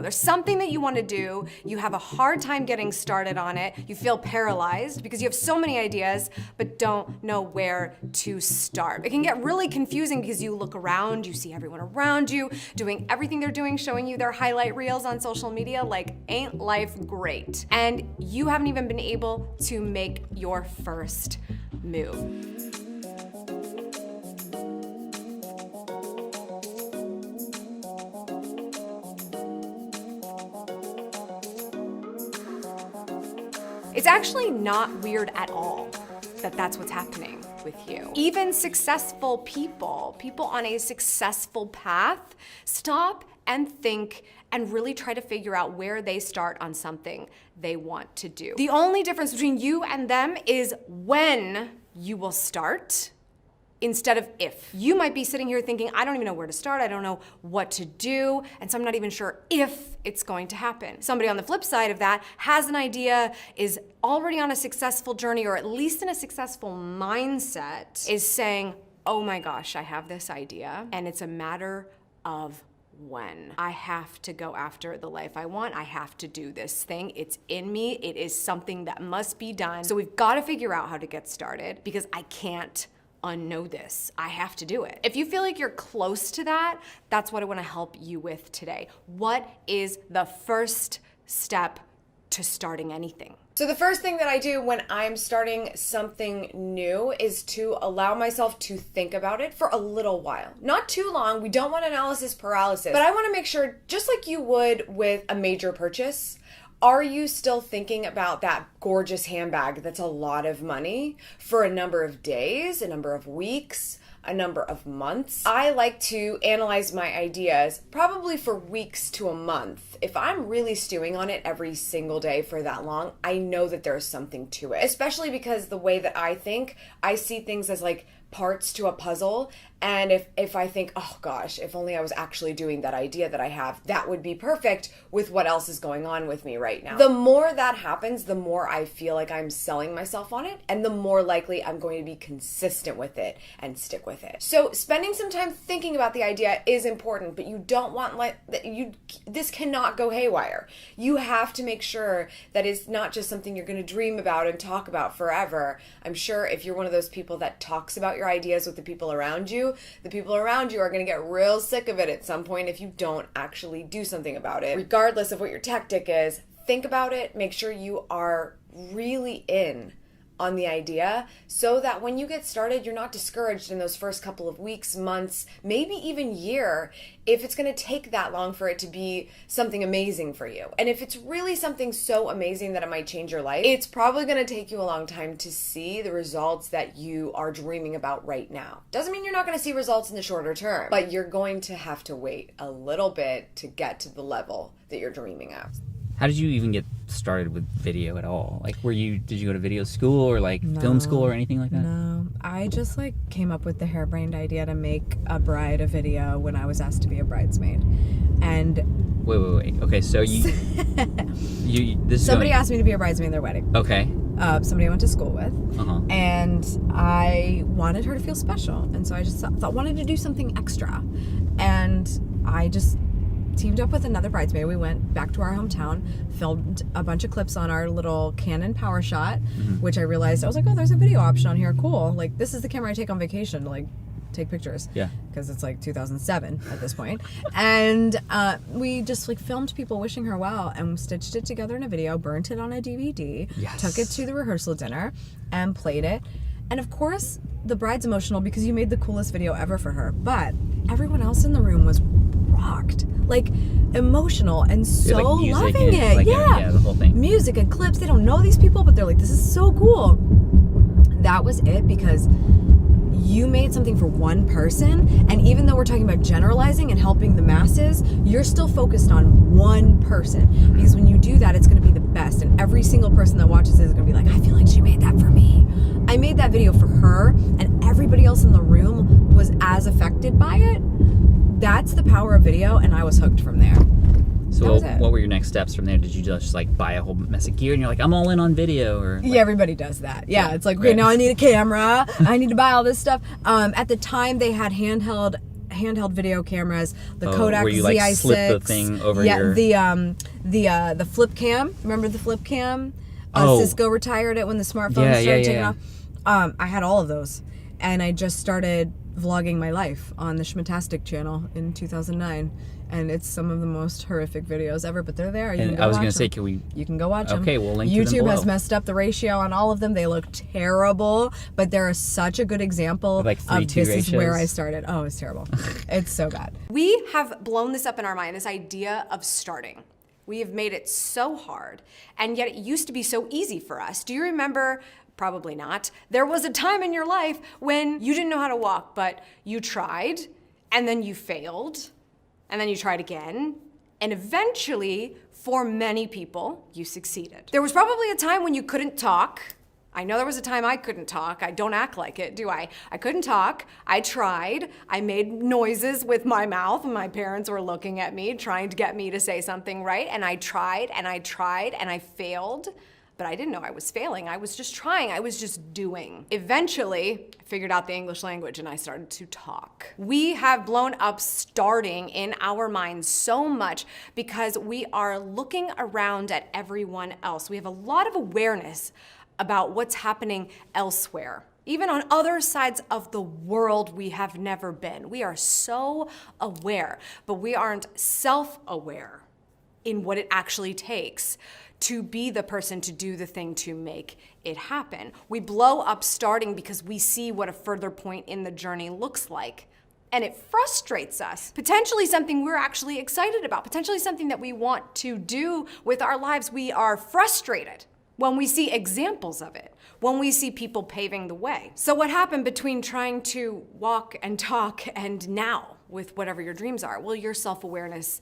There's something that you want to do, you have a hard time getting started on it, you feel paralyzed because you have so many ideas but don't know where to start. It can get really confusing because you look around, you see everyone around you doing everything they're doing, showing you their highlight reels on social media, like, ain't life great? And you haven't even been able to make your first move. It's actually not weird at all that that's what's happening with you. Even successful people on a successful path, stop and think and really try to figure out where they start on something they want to do. The only difference between you and them is when you will start instead of if. You might be sitting here thinking, I don't even know where to start, I don't know what to do, and so I'm not even sure if it's going to happen. Somebody on the flip side of that has an idea, is already on a successful journey, or at least in a successful mindset, is saying, oh my gosh, I have this idea, and it's a matter of when. I have to go after the life I want. I have to do this thing. It's in me. It is something that must be done. So we've got to figure out how to get started because I can't unknow this. I have to do it. If you feel like you're close to that, that's what I want to help you with today. What is the first step to starting anything? So the first thing that I do when I'm starting something new is to allow myself to think about it for a little while. Not too long. We don't want analysis paralysis, but I want to make sure, just like you would with a major purchase, are you still thinking about that gorgeous handbag that's a lot of money for a number of days, a number of weeks, a number of months? I like to analyze my ideas probably for weeks to a month. If I'm really stewing on it every single day for that long, I know that there's something to it. Especially because the way that I think, I see things as like parts to a puzzle. And if I think, oh gosh, if only I was actually doing that idea that I have, that would be perfect with what else is going on with me right now. The more that happens, the more I feel like I'm selling myself on it, and the more likely I'm going to be consistent with it and stick with it. So spending some time thinking about the idea is important, but you don't want this cannot go haywire. You have to make sure that it's not just something you're going to dream about and talk about forever. I'm sure if you're one of those people that talks about your ideas with the people around you, the people around you are going to get real sick of it at some point if you don't actually do something about it. Regardless of what your tactic is, think about it, make sure you are really in on the idea so that when you get started, you're not discouraged in those first couple of weeks, months, maybe even year, if it's going to take that long for it to be something amazing for you. And if it's really something so amazing that it might change your life, it's probably going to take you a long time to see the results that you are dreaming about right now. Doesn't mean you're not going to see results in the shorter term, but you're going to have to wait a little bit to get to the level that you're dreaming of. How did you even get started with video at all? Like, did you go to video school or like film school or anything like that? No, I just like came up with the harebrained idea to make a bride a video when I was asked to be a bridesmaid. And wait. Okay, so somebody asked me to be a bridesmaid in their wedding. Okay. Somebody I went to school with, and I wanted her to feel special, and so I just wanted to do something extra, and I just teamed up with another bridesmaid. We went back to our hometown, filmed a bunch of clips on our little Canon PowerShot, which I realized, I was like, oh, there's a video option on here, cool. Like, this is the camera I take on vacation to like take pictures. Yeah. Because it's like 2007 at this point. And we just like filmed people wishing her well and stitched it together in a video, burnt it on a DVD, took it to the rehearsal dinner and played it. And of course, the bride's emotional because you made the coolest video ever for her, but everyone else in the room was rocked, like emotional and so like loving it. Like yeah, the whole thing. Music and clips. They don't know these people, but they're like, this is so cool. That was it, because you made something for one person, and even though we're talking about generalizing and helping the masses, you're still focused on one person, because when you do that, it's going to be the best, and every single person that watches it is going to be like, I feel like she made that for me. I made that video for her, and everybody else in the room was as affected by it. That's the power of video, and I was hooked from there. So what were your next steps from there? Did you just like buy a whole mess of gear and you're like, I'm all in on video? Or like... Yeah, everybody does that. Yeah, it's like, okay, now I need a camera. I need to buy all this stuff. At the time, they had handheld handheld video cameras, the Oh, Kodak where you, ZI6. like, slip the thing over your... the flip cam. Remember the flip cam? Oh. Cisco retired it when the smartphones Yeah, started yeah, taking yeah. off. I had all of those, and I just started vlogging my life on the Schmittastic channel in 2009, and it's some of the most horrific videos ever, but they're there. You can And go I was watch going to say, them. can we... You can go watch them. Okay, we'll link to them YouTube has below. messed up the ratio on all of them. They look terrible, but they're such a good example Like of 3:2 this is where ratios. I started. Oh, it's terrible. It's so bad. We have blown this up in our mind, this idea of starting. We have made it so hard, and yet it used to be so easy for us. Do you remember? Probably not. There was a time in your life when you didn't know how to walk, but you tried, and then you failed, and then you tried again, and eventually, for many people, you succeeded. There was probably a time when you couldn't talk. I know there was a time I couldn't talk. I don't act like it, do I? I couldn't talk. I tried. I made noises with my mouth, and my parents were looking at me, trying to get me to say something right, and I tried, and I tried, and I failed. But I didn't know I was failing. I was just trying. I was just doing. Eventually, I figured out the English language and I started to talk. We have blown up starting in our minds so much because we are looking around at everyone else. We have a lot of awareness about what's happening elsewhere. Even on other sides of the world we have never been. We are so aware, but we aren't self-aware in what it actually takes to be the person to do the thing to make it happen. We blow up starting because we see what a further point in the journey looks like. And it frustrates us. Potentially something we're actually excited about, potentially something that we want to do with our lives. We are frustrated when we see examples of it, when we see people paving the way. So what happened between trying to walk and talk and now with whatever your dreams are? Well, your self-awareness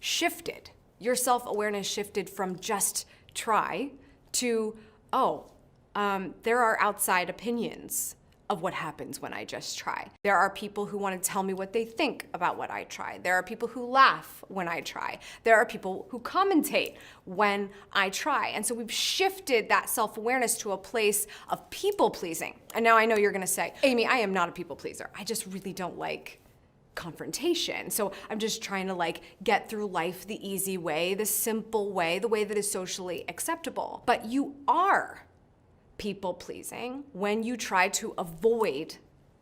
shifted. Your self-awareness shifted from just try to, there are outside opinions of what happens when I just try. There are people who want to tell me what they think about what I try. There are people who laugh when I try. There are people who commentate when I try. And so we've shifted that self-awareness to a place of people-pleasing. And now I know you're gonna say, Amy, I am not a people-pleaser. I just really don't like confrontation. So I'm just trying to get through life the easy way, the simple way, the way that is socially acceptable. But you are people pleasing when you try to avoid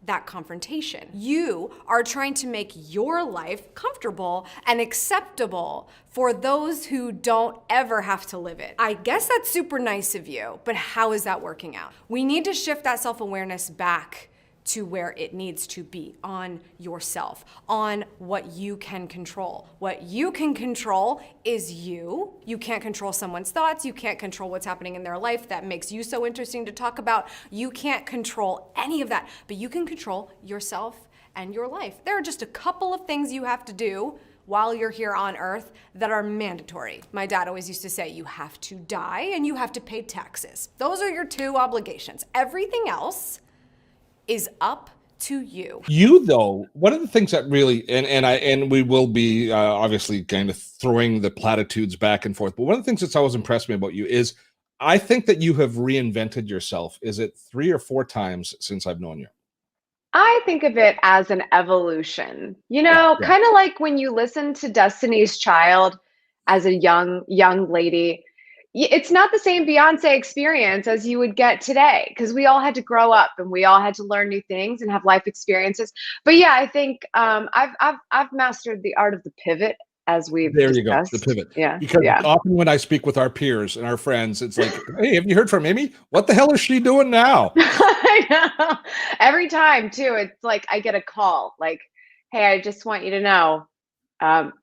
that confrontation. You are trying to make your life comfortable and acceptable for those who don't ever have to live it. I guess that's super nice of you, but how is that working out? We need to shift that self-awareness back to where it needs to be, on yourself, on what you can control. What you can control is you. You can't control someone's thoughts. You can't control what's happening in their life that makes you so interesting to talk about. You can't control any of that, but you can control yourself and your life. There are just a couple of things you have to do while you're here on earth that are mandatory. My dad always used to say, you have to die and you have to pay taxes. Those are your two obligations. Everything else is up to you. You, though, one of the things that really, and we will be obviously kind of throwing the platitudes back and forth, but one of the things that's always impressed me about you is I think that you have reinvented yourself. Is it 3 or 4 times since I've known you? I think of it as an evolution, kind of like when you listen to Destiny's Child as a young lady. It's not the same Beyonce experience as you would get today, because we all had to grow up and we all had to learn new things and have life experiences. But yeah, I think I've mastered the art of the pivot, as we've discussed. The pivot. Yeah, because often when I speak with our peers and our friends, it's like, hey, have you heard from Amy? What the hell is she doing now? I know. Every time too, it's like I get a call like, hey, I just want you to know,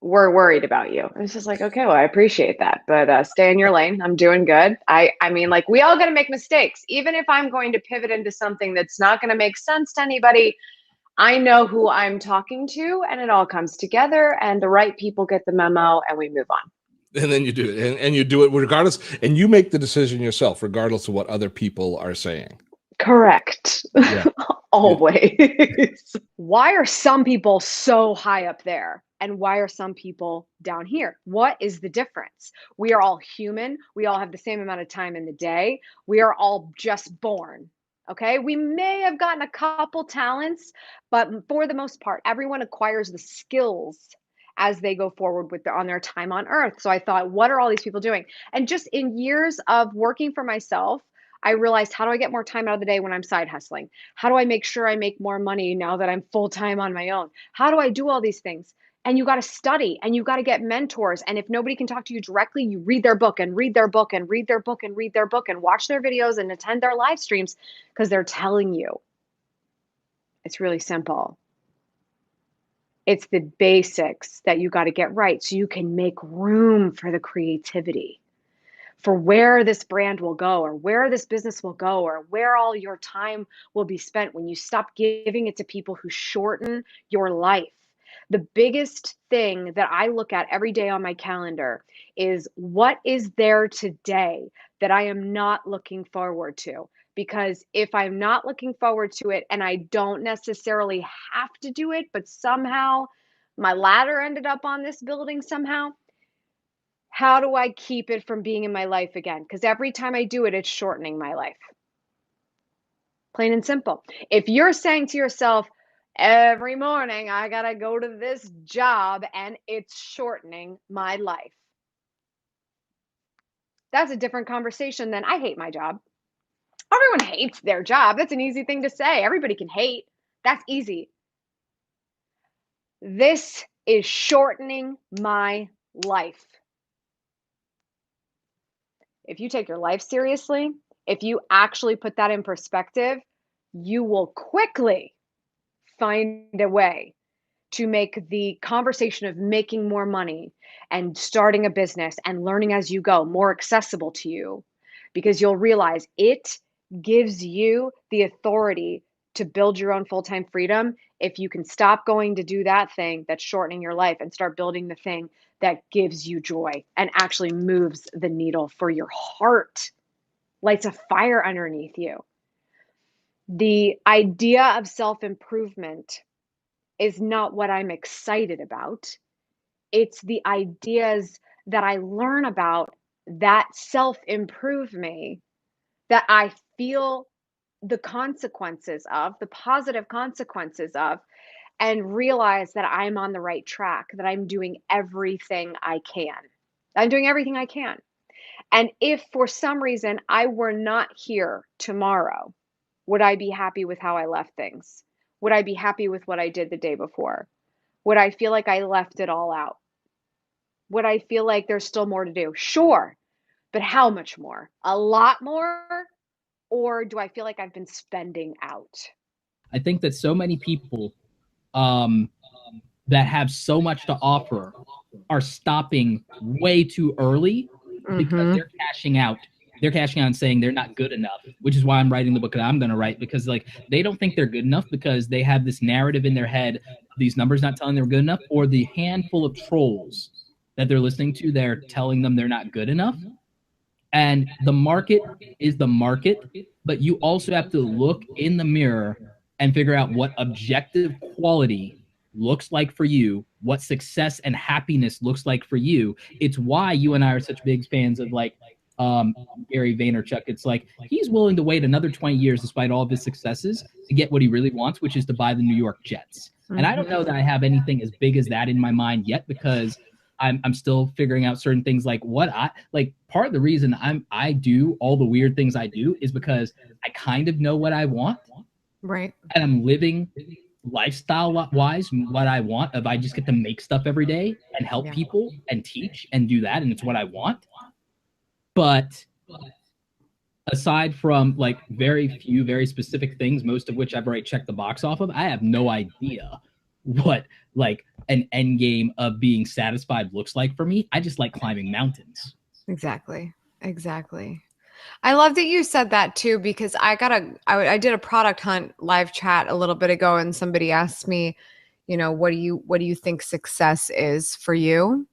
we're worried about you. And it's just like, okay, well, I appreciate that, but stay in your lane. I'm doing good. I mean, we all got to make mistakes. Even if I'm going to pivot into something that's not going to make sense to anybody, I know who I'm talking to, and it all comes together, and the right people get the memo, and we move on. And then you do it, and you do it regardless, and you make the decision yourself, regardless of what other people are saying. Correct. Yeah. Always. Why are some people so high up there? And why are some people down here? What is the difference? We are all human. We all have the same amount of time in the day. We are all just born. Okay. We may have gotten a couple talents, but for the most part, everyone acquires the skills as they go forward with on their time on earth. So I thought, what are all these people doing? And just in years of working for myself, I realized, how do I get more time out of the day when I'm side hustling? How do I make sure I make more money now that I'm full time on my own? How do I do all these things? And you got to study and you got to get mentors. And if nobody can talk to you directly, you read their book and read their book and read their book and read their book and watch their videos and attend their live streams, because they're telling you. It's really simple. It's the basics that you got to get right so you can make room for the creativity, for where this brand will go, or where this business will go, or where all your time will be spent when you stop giving it to people who shorten your life. The biggest thing that I look at every day on my calendar is, what is there today that I am not looking forward to? Because if I'm not looking forward to it and I don't necessarily have to do it, but somehow my ladder ended up on this building somehow, how do I keep it from being in my life again? Because every time I do it, it's shortening my life. Plain and simple. If you're saying to yourself, every morning I gotta go to this job and it's shortening my life, that's a different conversation than, I hate my job. Everyone hates their job. That's an easy thing to say. Everybody can hate. That's easy. This is shortening my life. If you take your life seriously, if you actually put that in perspective, you will quickly find a way to make the conversation of making more money and starting a business and learning as you go more accessible to you, because you'll realize it gives you the authority to build your own full-time freedom if you can stop going to do that thing that's shortening your life and start building the thing that gives you joy and actually moves the needle for your heart, lights a fire underneath you. The idea of self-improvement is not what I'm excited about. It's the ideas that I learn about that self-improve me, that I feel the consequences of, the positive consequences of, and realize that I'm on the right track, that I'm doing everything I can. I'm doing everything I can. And if for some reason I were not here tomorrow, would I be happy with how I left things? Would I be happy with what I did the day before? Would I feel like I left it all out? Would I feel like there's still more to do? Sure. But how much more? A lot more? Or do I feel like I've been spending out? I think that so many people that have so much to offer are stopping way too early because they're cashing out. They're cashing out and saying they're not good enough, which is why I'm writing the book that I'm going to write, because like they don't think they're good enough because they have this narrative in their head, these numbers not telling them they're good enough, or the handful of trolls that they're listening to, they're telling them they're not good enough. And the market is the market, but you also have to look in the mirror and figure out what objective quality looks like for you, what success and happiness looks like for you. It's why you and I are such big fans of like Gary Vaynerchuk. It's like he's willing to wait another 20 years despite all of his successes to get what he really wants, which is to buy the New York Jets. And I don't know that I have anything as big as that in my mind yet, because I'm still figuring out certain things, like what I like. Part of the reason I do all the weird things I do is because I kind of know what I want, Right. and I'm living lifestyle wise what I want. If I just get to make stuff every day and help people and teach and do that, and it's what I want. But aside from like very few very specific things, most of which I've already checked the box off of, I have no idea what like an end game of being satisfied looks like for me. I just like climbing mountains. Exactly. I love that you said that too, because I did a product hunt live chat a little bit ago, and somebody asked me, you know, what do you think success is for you?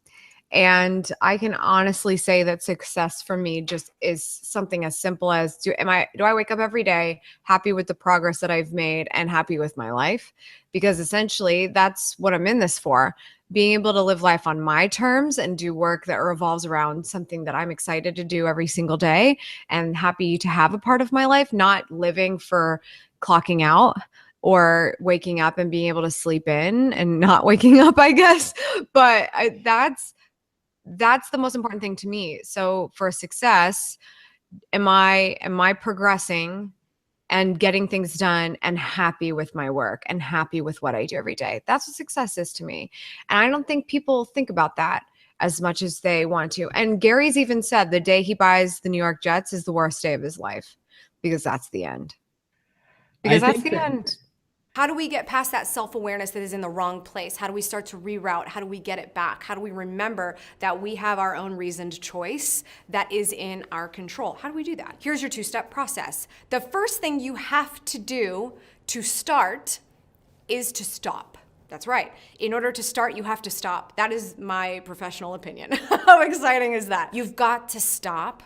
And I can honestly say that success for me just is something as simple as do I wake up every day happy with the progress that I've made and happy with my life? Because essentially that's what I'm in this for. being able to live life on my terms and do work that revolves around something that I'm excited to do every single day and happy to have a part of my life, not living for clocking out or waking up and being able to sleep in and not waking up, I guess. But that's the most important thing to me. So for success, am I progressing and getting things done and happy with my work and happy with what I do every day? That's what success is to me. And I don't think people think about that as much as they want to. And Gary's even said the day he buys the New York Jets is the worst day of his life, because that's the end. Because that's the end. How do we get past that self-awareness that is in the wrong place? How do we start to reroute? How do we get it back? How do we remember that we have our own reasoned choice that is in our control? How do we do that? Here's your two-step process. The first thing you have to do to start is to stop. That's right. In order to start, you have to stop. That is my professional opinion. How exciting is that? You've got to stop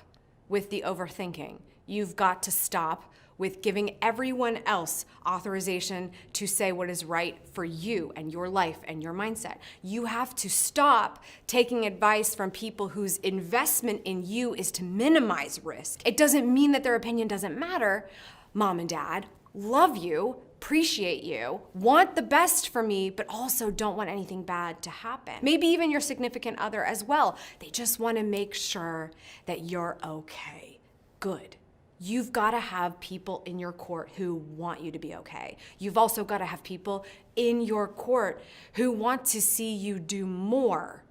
with the overthinking. You've got to stop with giving everyone else authorization to say what is right for you and your life and your mindset. You have to stop taking advice from people whose investment in you is to minimize risk. It doesn't mean that their opinion doesn't matter. Mom and dad love you, appreciate you, want the best for me, but also don't want anything bad to happen. Maybe even your significant other as well. They just want to make sure that you're okay. Good. You've got to have people in your court who want you to be okay. You've also got to have people in your court who want to see you do more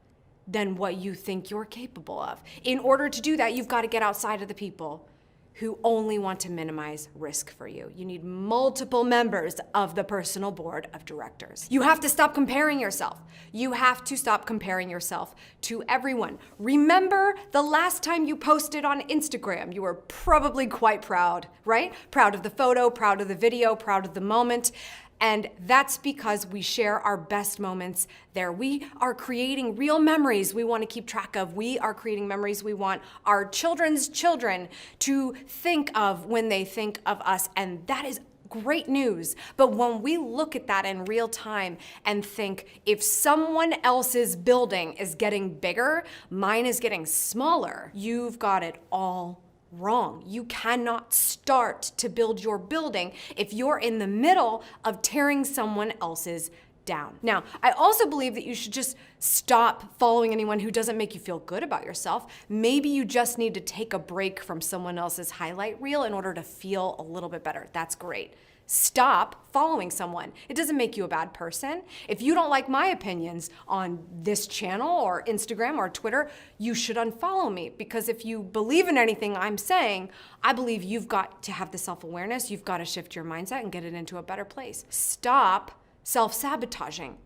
than what you think you're capable of. In order to do that, you've got to get outside of the people who only want to minimize risk for you. You need multiple members of the personal board of directors. You have to stop comparing yourself. You have to stop comparing yourself to everyone. Remember the last time you posted on Instagram, you were probably quite proud, right? Proud of the photo, proud of the video, proud of the moment. And that's because we share our best moments there. We are creating real memories we want to keep track of. We are creating memories we want our children's children to think of when they think of us. And that is great news. But when we look at that in real time and think, if someone else's building is getting bigger, mine is getting smaller, you've got it all wrong. You cannot start to build your building if you're in the middle of tearing someone else's down. Now, I also believe that you should just stop following anyone who doesn't make you feel good about yourself. Maybe you just need to take a break from someone else's highlight reel in order to feel a little bit better. That's great. Stop following someone. It doesn't make you a bad person. If you don't like my opinions on this channel or Instagram or Twitter, you should unfollow me, because if you believe in anything I'm saying, I believe you've got to have the self-awareness. You've got to shift your mindset and get it into a better place. Stop self-sabotaging.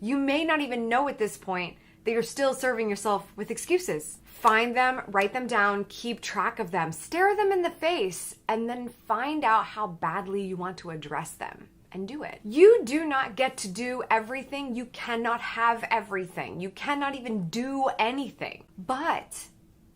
You may not even know at this point that you're still serving yourself with excuses. Find them, write them down, keep track of them, stare them in the face, and then find out how badly you want to address them and do it. You do not get to do everything. You cannot have everything. You cannot even do anything. But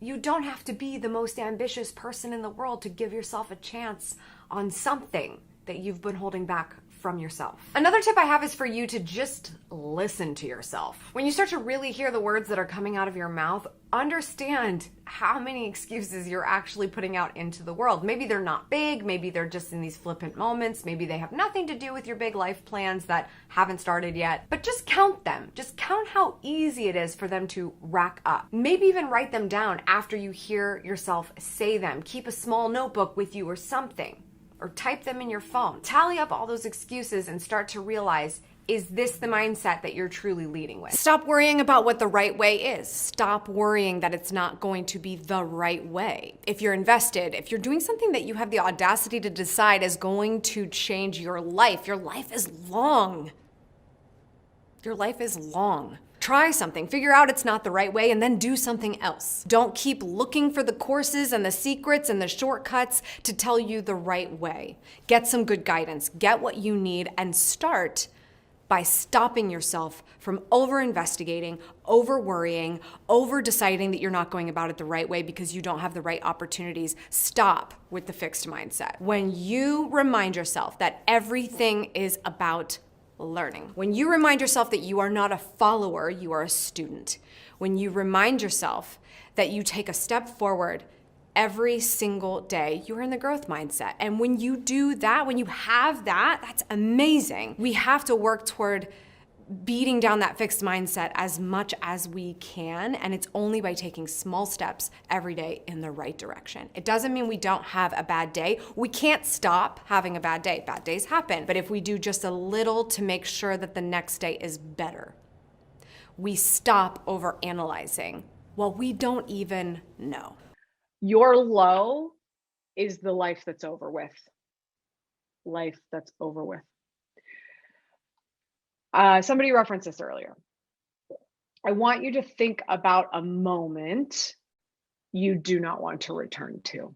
you don't have to be the most ambitious person in the world to give yourself a chance on something that you've been holding back from yourself. Another tip I have is for you to just listen to yourself. When you start to really hear the words that are coming out of your mouth, understand how many excuses you're actually putting out into the world. Maybe they're not big, maybe they're just in these flippant moments, maybe they have nothing to do with your big life plans that haven't started yet, but just count them. Just count how easy it is for them to rack up. Maybe even write them down after you hear yourself say them. Keep a small notebook with you or something, or type them in your phone. Tally up all those excuses and start to realize, is this the mindset that you're truly leading with? Stop worrying about what the right way is. Stop worrying that it's not going to be the right way. If you're invested, if you're doing something that you have the audacity to decide is going to change your life is long. Your life is long. Try something, figure out it's not the right way, and then do something else. Don't keep looking for the courses and the secrets and the shortcuts to tell you the right way. Get some good guidance, get what you need, and start by stopping yourself from over-investigating, over-worrying, over-deciding that you're not going about it the right way because you don't have the right opportunities. Stop with the fixed mindset. When you remind yourself that everything is about learning. When you remind yourself that you are not a follower, you are a student. When you remind yourself that you take a step forward every single day, you're in the growth mindset. And when you do that, when you have that, that's amazing. We have to work toward beating down that fixed mindset as much as we can, and it's only by taking small steps every day in the right direction. It doesn't mean we don't have a bad day. We can't stop having a bad day. Bad days happen, but if we do just a little to make sure that the next day is better, we stop over analyzing. Well, we don't even know. Your low is the life that's over with. Life that's over with. Somebody referenced this earlier. I want you to think about a moment you do not want to return to.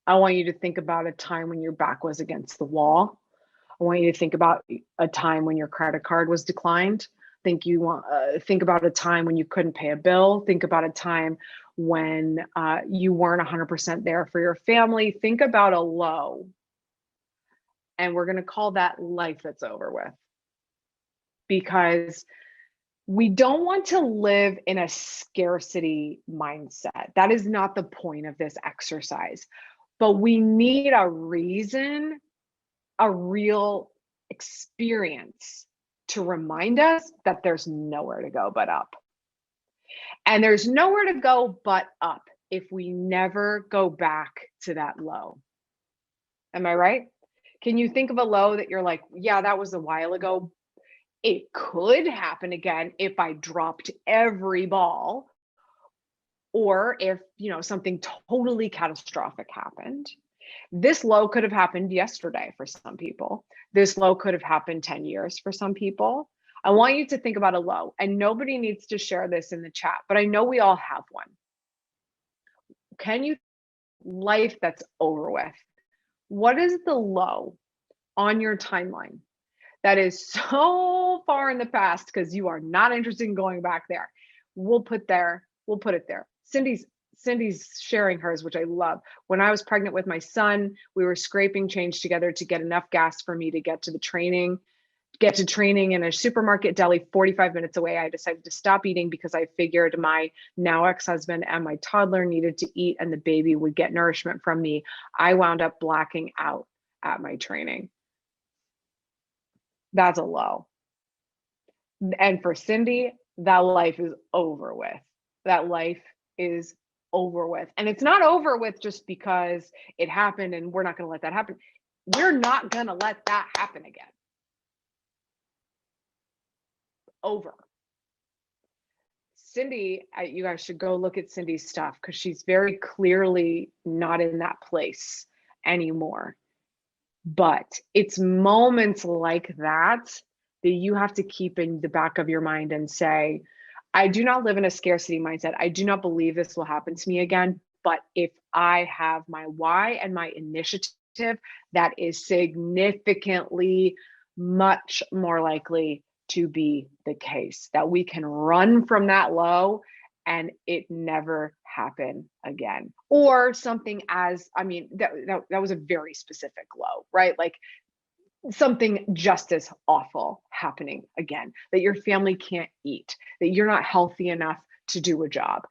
I want you to think about a time when your back was against the wall. I want you to think about a time when your credit card was declined. Think about a time when you couldn't pay a bill. Think about a time when you weren't 100% there for your family. Think about a low. And we're going to call that life that's over with. Because we don't want to live in a scarcity mindset. That is not the point of this exercise. But we need a reason, a real experience to remind us that there's nowhere to go but up. And there's nowhere to go but up if we never go back to that low. Am I right? Can you think of a low that you're like, yeah, that was a while ago? It could happen again if I dropped every ball, or if, something totally catastrophic happened. This low could have happened yesterday for some people. This low could have happened 10 years for some people. I want you to think about a low, and nobody needs to share this in the chat, but I know we all have one. Can you, life that's over with? What is the low on your timeline that is so far in the past because you are not interested in going back there? We'll put it there. Cindy's sharing hers, which I love. When I was pregnant with my son, we were scraping change together to get enough gas for me to get to training in a supermarket deli 45 minutes away. I decided to stop eating because I figured my now ex-husband and my toddler needed to eat and the baby would get nourishment from me. I wound up blacking out at my training. That's a low. And for Cindy, that life is over with. That life is over with. And it's not over with just because it happened and we're not going to let that happen. We're not going to let that happen again. Over. Cindy, you guys should go look at Cindy's stuff because she's very clearly not in that place anymore. But it's moments like that that you have to keep in the back of your mind and say, I do not live in a scarcity mindset. I do not believe this will happen to me again. But if I have my why and my initiative, that is significantly much more likely to be the case, that we can run from that low and it never happen again. Or something that was a very specific low, right? Like something just as awful happening again, that your family can't eat, that you're not healthy enough to do a job.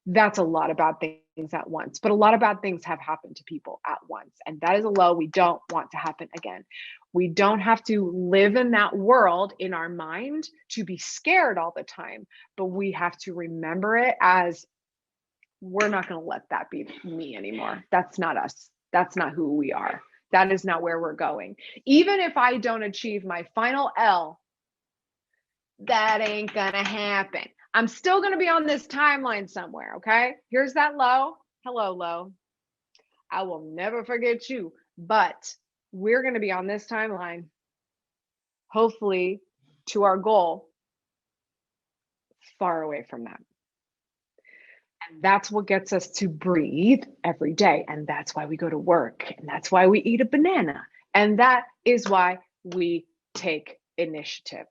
That's a lot of bad things at once, but a lot of bad things have happened to people at once. And that is a low we don't want to happen again. We don't have to live in that world in our mind to be scared all the time, but we have to remember it as, we're not going to let that be me anymore. That's not us. That's not who we are. That is not where we're going. Even if I don't achieve my final L, that ain't going to happen. I'm still going to be on this timeline somewhere, okay? Here's that low. Hello, low. I will never forget you, but we're going to be on this timeline, hopefully to our goal, far away from that. And that's what gets us to breathe every day. And that's why we go to work. And that's why we eat a banana. And that is why we take initiative.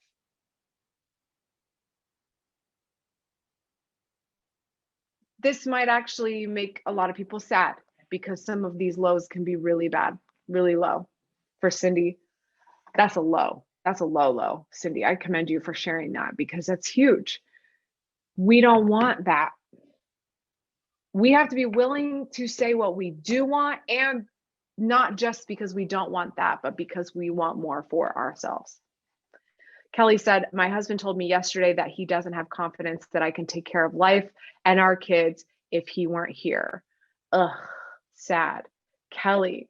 This might actually make a lot of people sad because some of these lows can be really bad, really low. For Cindy, that's a low. That's a low, Cindy. I commend you for sharing that because that's huge. We don't want that. We have to be willing to say what we do want, and not just because we don't want that, but because we want more for ourselves. Kelly said, my husband told me yesterday that he doesn't have confidence that I can take care of life and our kids if he weren't here. Ugh, sad. Kelly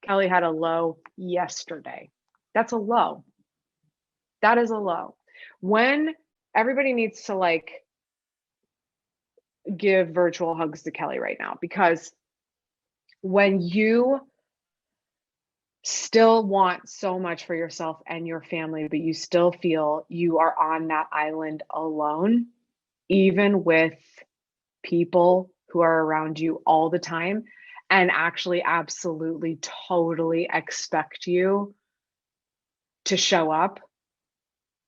had a low yesterday. That's a low. That is a low. When everybody needs to like give virtual hugs to Kelly right now, because when you still want so much for yourself and your family, but you still feel you are on that island alone, even with people who are around you all the time and actually absolutely totally expect you to show up,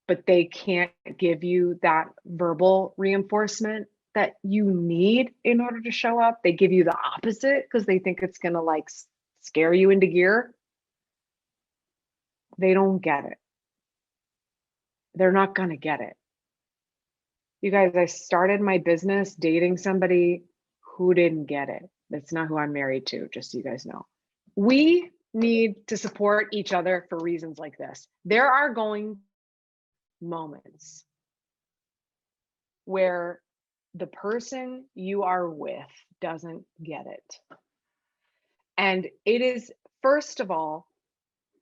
but they can't give you that verbal reinforcement that you need in order to show up. They give you the opposite because they think it's going to like scare you into gear. They don't get it. They're not going to get it. You guys, I started my business dating somebody who didn't get it. That's not who I'm married to, just so you guys know. We need to support each other for reasons like this. There are going moments where the person you are with doesn't get it. And it is, first of all,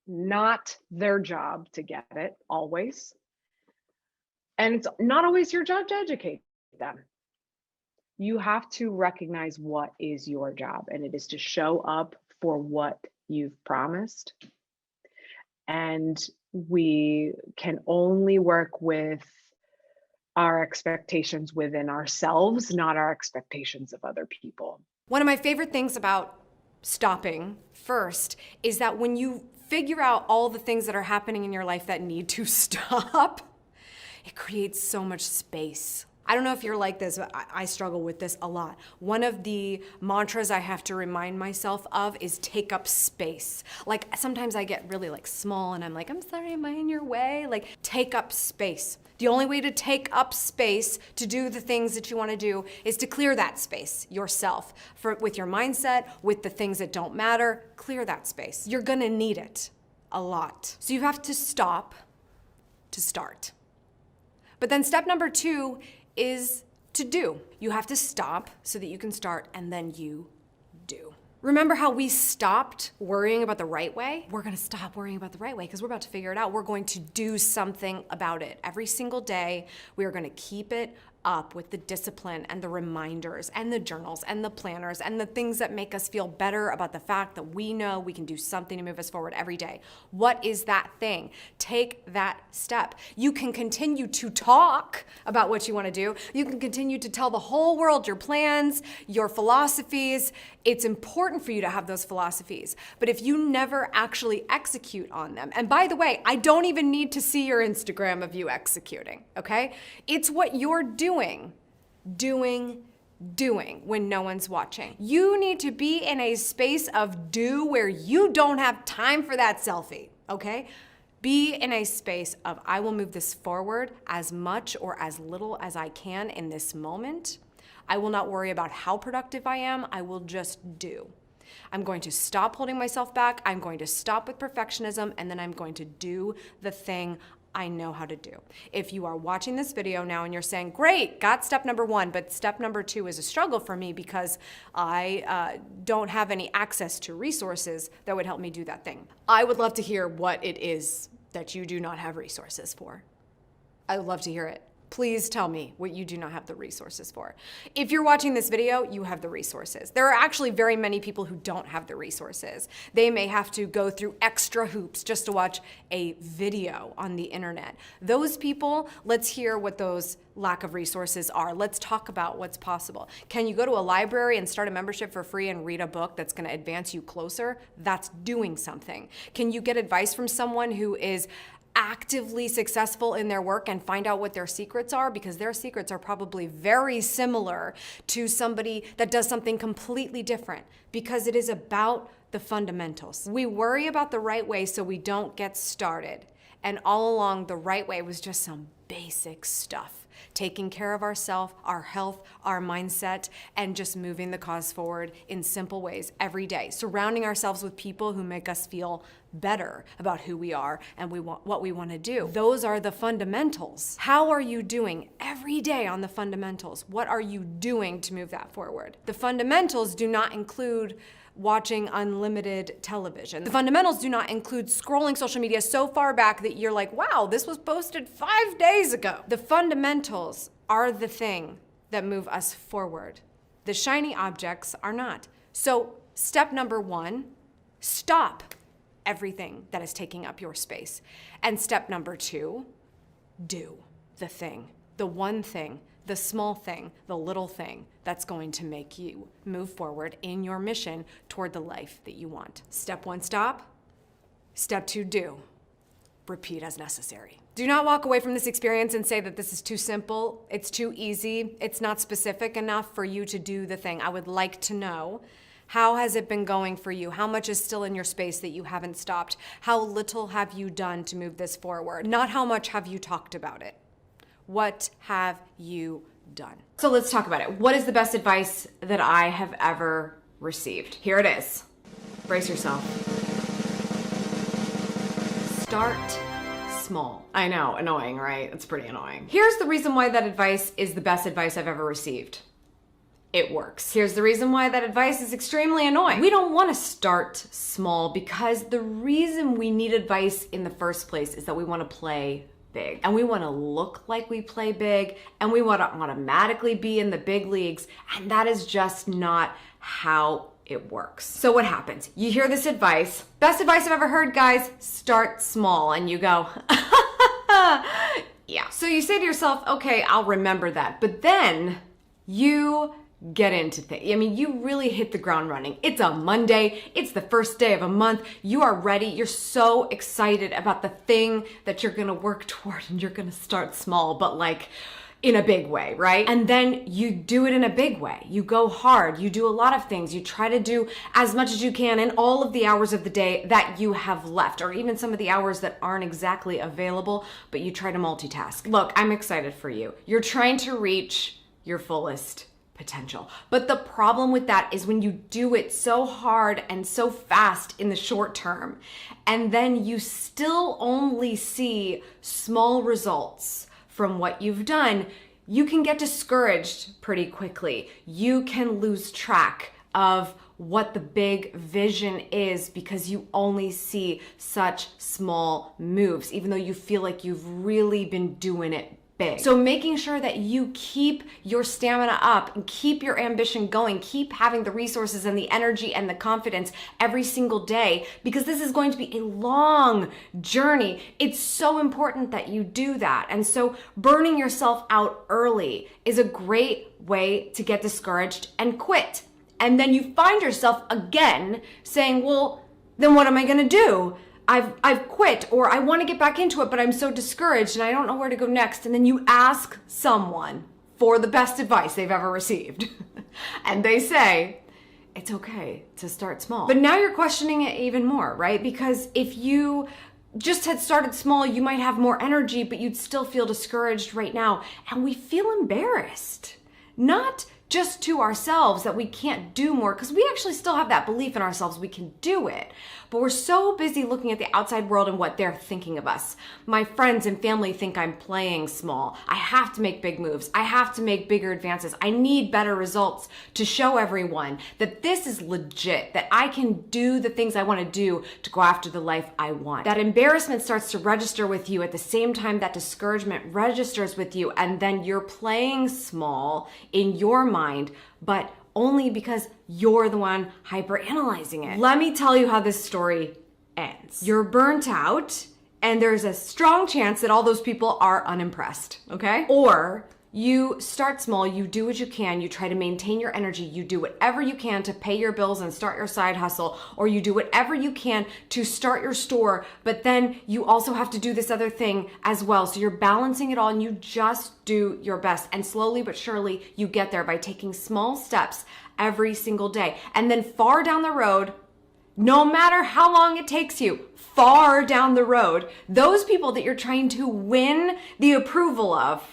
not their job to get it always. And it's not always your job to educate them. You have to recognize what is your job, and it is to show up for what you've promised. And we can only work with our expectations within ourselves, not our expectations of other people. One of my favorite things about stopping first is that when you figure out all the things that are happening in your life that need to stop, it creates so much space. I don't know if you're like this, but I struggle with this a lot. One of the mantras I have to remind myself of is take up space. Like sometimes I get really like small and I'm like, I'm sorry, am I in your way? Like take up space. The only way to take up space to do the things that you want to do is to clear that space yourself with your mindset, with the things that don't matter. Clear that space. You're gonna need it a lot. So you have to stop to start. But then step number 2 is to do. You have to stop so that you can start, and then you do. Remember how we stopped worrying about the right way? We're gonna stop worrying about the right way because we're about to figure it out. We're going to do something about it. Every single day, we are gonna keep it up with the discipline and the reminders and the journals and the planners and the things that make us feel better about the fact that we know we can do something to move us forward every day. What is that thing? Take that step. You can continue to talk about what you want to do. You can continue to tell the whole world your plans, your philosophies. It's important for you to have those philosophies. But if you never actually execute on them, and by the way, I don't even need to see your Instagram of you executing, okay? It's what you're doing when no one's watching. You need to be in a space of do where you don't have time for that selfie, okay? Be in a space of I will move this forward as much or as little as I can in this moment. I will not worry about how productive I am. I will just do. I'm going to stop holding myself back. I'm going to stop with perfectionism, and then I'm going to do the thing I know how to do. If you are watching this video now and you're saying, great, got step number 1, but step number 2 is a struggle for me because I don't have any access to resources that would help me do that thing. I would love to hear what it is that you do not have resources for. I would love to hear it. Please tell me what you do not have the resources for. If you're watching this video, you have the resources. There are actually very many people who don't have the resources. They may have to go through extra hoops just to watch a video on the internet. Those people, let's hear what those lack of resources are. Let's talk about what's possible. Can you go to a library and start a membership for free and read a book that's going to advance you closer? That's doing something. Can you get advice from someone who is actively successful in their work and find out what their secrets are? Because their secrets are probably very similar to somebody that does something completely different, because it is about the fundamentals. We worry about the right way so we don't get started. And all along, the right way was just some basic stuff. Taking care of ourselves, our health, our mindset, and just moving the cause forward in simple ways every day. Surrounding ourselves with people who make us feel better about who we are and what we want to do. Those are the fundamentals. How are you doing every day on the fundamentals? What are you doing to move that forward? The fundamentals do not include watching unlimited television. The fundamentals do not include scrolling social media so far back that you're like, wow, this was posted 5 days ago. The fundamentals are the thing that move us forward. The shiny objects are not. So step number 1, stop everything that is taking up your space. And step number 2, do the thing, the one thing, the small thing, the little thing that's going to make you move forward in your mission toward the life that you want. Step 1, stop. Step 2, do. Repeat as necessary. Do not walk away from this experience and say that this is too simple, it's too easy, it's not specific enough for you to do the thing. I would like to know, how has it been going for you? How much is still in your space that you haven't stopped? How little have you done to move this forward? Not how much have you talked about it. What have you done? So let's talk about it. What is the best advice that I have ever received? Here it is. Brace yourself. Start small. I know, annoying, right? It's pretty annoying. Here's the reason why that advice is the best advice I've ever received. It works. Here's the reason why that advice is extremely annoying. We don't want to start small because the reason we need advice in the first place is that we want to play big. And we want to look like we play big, and we want to automatically be in the big leagues, and that is just not how it works. So what happens? You hear this advice, best advice I've ever heard, guys, start small, and you go, yeah. So you say to yourself, okay, I'll remember that. But then you get into things. I mean, you really hit the ground running. It's a Monday. It's the first day of a month. You are ready. You're so excited about the thing that you're going to work toward, and you're going to start small, but like in a big way, right? And then you do it in a big way. You go hard. You do a lot of things. You try to do as much as you can in all of the hours of the day that you have left, or even some of the hours that aren't exactly available, but you try to multitask. Look, I'm excited for you. You're trying to reach your fullest potential. But the problem with that is when you do it so hard and so fast in the short term, and then you still only see small results from what you've done, you can get discouraged pretty quickly. You can lose track of what the big vision is because you only see such small moves, even though you feel like you've really been doing it big. So making sure that you keep your stamina up and keep your ambition going, keep having the resources and the energy and the confidence every single day, because this is going to be a long journey. It's so important that you do that. And so burning yourself out early is a great way to get discouraged and quit. And then you find yourself again saying, well, then what am I going to do? I've quit, or I want to get back into it, but I'm so discouraged and I don't know where to go next. And then you ask someone for the best advice they've ever received. And they say, it's okay to start small. But now you're questioning it even more, right? Because if you just had started small, you might have more energy, but you'd still feel discouraged right now. And we feel embarrassed, not just to ourselves that we can't do more, because we actually still have that belief in ourselves we can do it. But we're so busy looking at the outside world and what they're thinking of us. My friends and family think I'm playing small. I have to make big moves. I have to make bigger advances. I need better results to show everyone that this is legit, that I can do the things I want to do to go after the life I want. That embarrassment starts to register with you at the same time that discouragement registers with you, and then you're playing small in your mind, but only because you're the one hyper-analyzing it. Let me tell you how this story ends. You're burnt out, and there's a strong chance that all those people are unimpressed, okay? Or you start small, you do what you can, you try to maintain your energy, you do whatever you can to pay your bills and start your side hustle, or you do whatever you can to start your store, but then you also have to do this other thing as well. So you're balancing it all, and you just do your best. And slowly but surely you get there by taking small steps every single day. And then far down the road, No matter how long it takes you, far down the road, those people that you're trying to win the approval of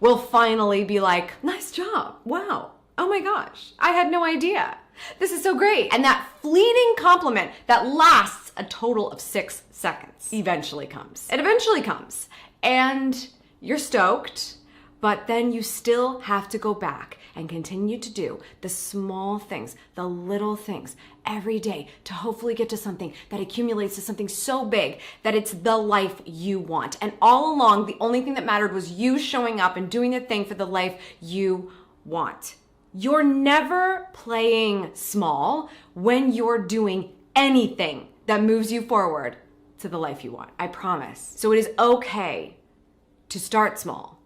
will finally be like, nice job. Wow. Oh my gosh. I had no idea. This is so great. And that fleeting compliment that lasts a total of 6 seconds eventually comes. It eventually comes. And you're stoked, but then you still have to go back and continue to do the small things, the little things every day to hopefully get to something that accumulates to something so big that it's the life you want. And all along, the only thing that mattered was you showing up and doing the thing for the life you want. You're never playing small when you're doing anything that moves you forward to the life you want. I promise. So it is okay to start small,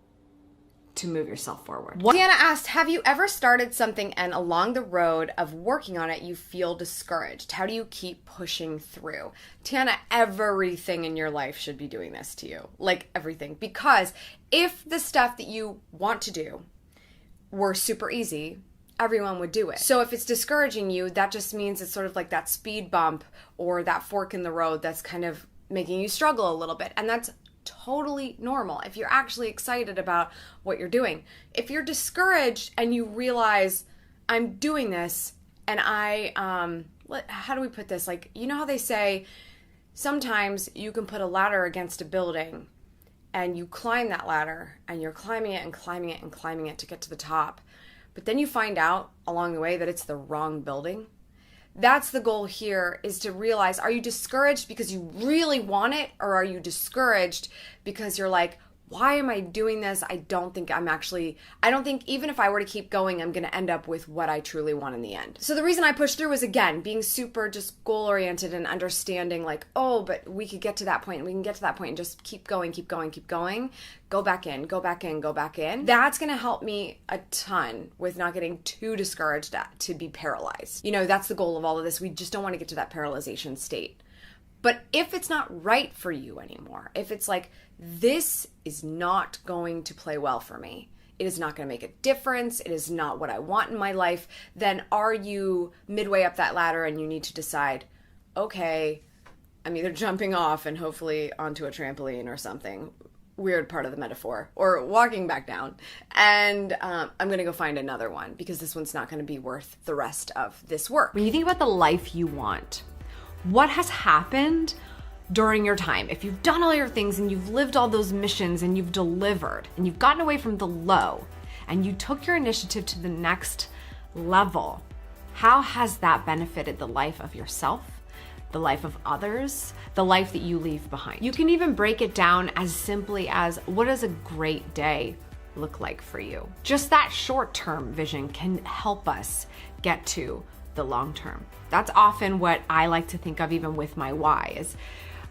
to move yourself forward. Deanna asked, have you ever started something and along the road of working on it, you feel discouraged? How do you keep pushing through? Tiana, everything in your life should be doing this to you. Like everything. Because if the stuff that you want to do were super easy, everyone would do it. So if it's discouraging you, that just means it's sort of like that speed bump or that fork in the road that's kind of making you struggle a little bit. And that's totally normal if you're actually excited about what you're doing. If you're discouraged and you realize, I'm doing this and how do we put this? Like, you know how they say sometimes you can put a ladder against a building and you climb that ladder and you're climbing it and climbing it and climbing it to get to the top. But then you find out along the way that it's the wrong building. That's the goal here, is to realize, are you discouraged because you really want it? Or are you discouraged because you're like, why am I doing this? I don't think even if I were to keep going, I'm going to end up with what I truly want in the end. So the reason I pushed through was, again, being super just goal oriented and understanding like, oh, but we could get to that point and we can get to that point and just keep going, keep going, keep going. Go back in, go back in, go back in. That's going to help me a ton with not getting too discouraged to be paralyzed. You know, that's the goal of all of this. We just don't want to get to that paralyzation state. But if it's not right for you anymore, if it's like, this is not going to play well for me, it is not going to make a difference, it is not what I want in my life, then are you midway up that ladder and you need to decide, okay, I'm either jumping off and hopefully onto a trampoline or something, weird part of the metaphor, or walking back down, and I'm going to go find another one because this one's not going to be worth the rest of this work. When you think about the life you want, what has happened during your time? If you've done all your things and you've lived all those missions and you've delivered and you've gotten away from the low and you took your initiative to the next level, how has that benefited the life of yourself, the life of others, the life that you leave behind? You can even break it down as simply as, what does a great day look like for you? Just that short-term vision can help us get to the long term. That's often what I like to think of even with my why, is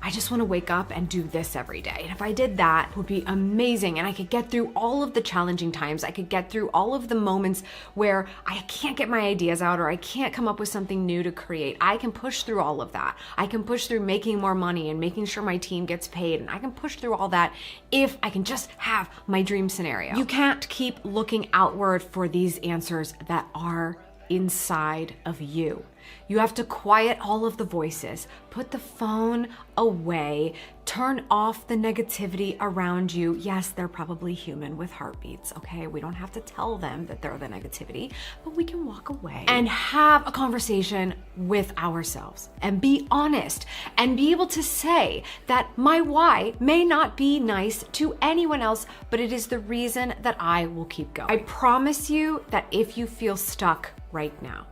I just want to wake up and do this every day. And if I did that, it would be amazing. And I could get through all of the challenging times. I could get through all of the moments where I can't get my ideas out or I can't come up with something new to create. I can push through all of that. I can push through making more money and making sure my team gets paid. And I can push through all that if I can just have my dream scenario. You can't keep looking outward for these answers that are inside of you. You have to quiet all of the voices, put the phone away, turn off the negativity around you. Yes, they're probably human with heartbeats, okay? We don't have to tell them that they're the negativity, but we can walk away and have a conversation with ourselves and be honest and be able to say that my why may not be nice to anyone else, but it is the reason that I will keep going. I promise you that if you feel stuck right now,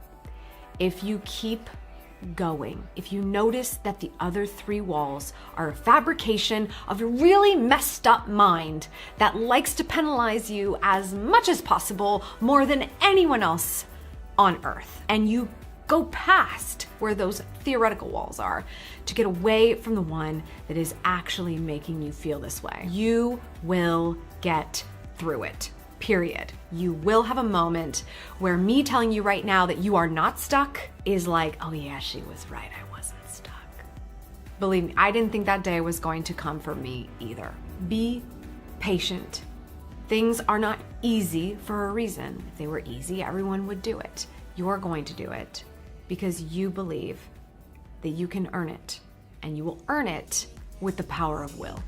if you keep going, if you notice that the other 3 walls are a fabrication of a really messed up mind that likes to penalize you as much as possible more than anyone else on earth, and you go past where those theoretical walls are to get away from the one that is actually making you feel this way, you will get through it. Period. You will have a moment where me telling you right now that you are not stuck is like, oh yeah, she was right, I wasn't stuck. Believe me, I didn't think that day was going to come for me either. Be patient. Things are not easy for a reason. If they were easy, everyone would do it. You're going to do it because you believe that you can earn it, and you will earn it with the power of will.